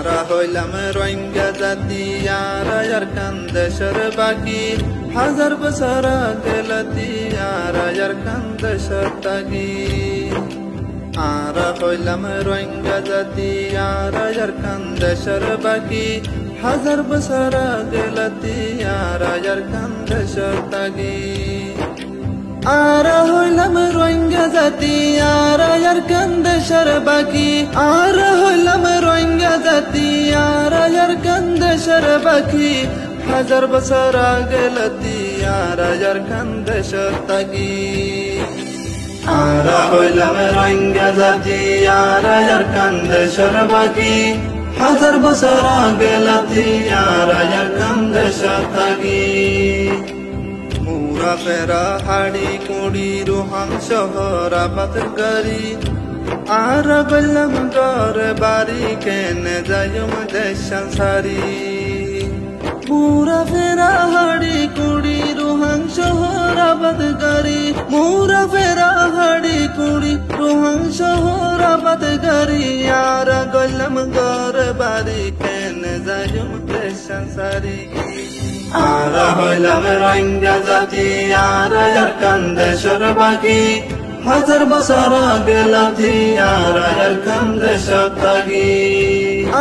আরা হইলাম রোহিঙ্গা জাতি আরা ইয়ারকান দেশের বাকি হাজার বছর গেলতি আরা ইয়ারকান দেশের তাগি আরা হইলাম রোহিঙ্গা জাতি আরা ইয়ারকান দেশের বাকি হাজার বছর গেলতি আরা ইয়ারকান দেশের তাগি আরা হইলাম রোহিঙ্গা জাতি আরা ইয়ারকান দেশের বাকি আরা হইলাম রোহিঙ্গা জাতি আরা ইয়ারকান দেশের বাকি হাজার বছর গেলতি আরা ইয়ারকান দেশের তাগি আরা হইলাম রোহিঙ্গা জাতি আরা ইয়ারকান দেশের বাকি হাজার বছর গেলতি আরা ইয়ারকান দেশের তাগি মুরা ফেরা হাড়ি কুড়ি রোহাং শহর আবাদ করি আর গেলাম ঘর বাড়ি কেনে যাইম দেশ সারি মুরা ফেরা হাড়ি কুড়ি রোহাং শহর আবাদ করি মুরা ফেরা হাড়ি কুড়ি রোহাং শহর আবাদ করি আর গেলাম ঘর বাড়ি কেনে যাইম দেশ সারি আরা হইলাম রোহিঙ্গা জাতি আরা ইয়ারকান দেশের বাকি হাজার বছর গেলতি আরা ইয়ারকান দেশের তাগি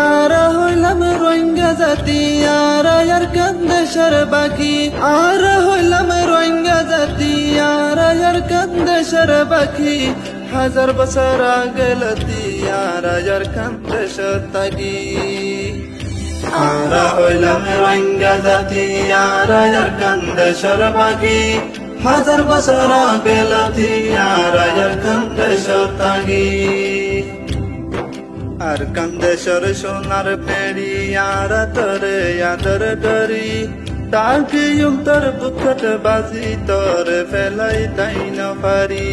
আরা হইলাম রোহিঙ্গা জাতি আরা ইয়ারকান দেশের বাকি আরা হইলাম রোহিঙ্গা জাতি আরা ইয়ারকান দেশের বাকি হাজার বছর গেলতি আরা ইয়ারকান দেশের তাগি আরা হইলাম রোহিঙ্গা জাতি আরা ইয়ারকান দেশের বাকি হাজার বছর গেলতি আরা ইয়ারকান দেশের তাগি আর কান্দেশ্বর সোনার পেড়ি আরা তরে আদর করি তাকে তোর বুকট বাজি তোর ফেলাই তাই না পারি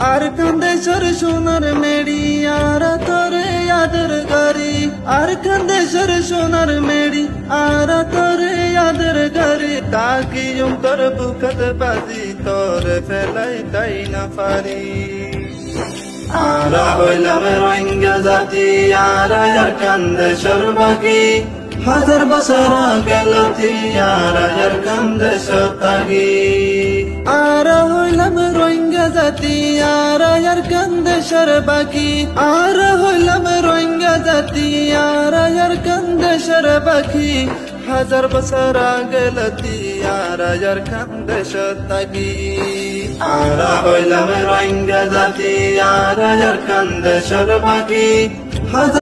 আর কান্দেশ্বর সোনার মেড়ি আরা তরে আদর করি আর কান্দেশ্বর সোনার মেড়ি আরা তরে আদর করি তাকে তোর বুকট বাজি তোর ফেলাই তাই না পারি আরা হইলাম রোহিঙ্গা জাতি আরা ইয়ারকান দেশের বাকি হাজার বছর গেলতি আরা ইয়ারকান দেশের তাগি আরা হইলাম রোহিঙ্গা জাতি আরা ইয়ারকান দেশের বাকি আরা হইলাম রোহিঙ্গা জাতি আরা ইয়ারকান দেশের বাকি হাজার বছর গেলতি আরা ইয়ারকান দেশের তাগি আরা হইলাম রোহিঙ্গা জাতি আরা ইয়ারকান দেশের বাকি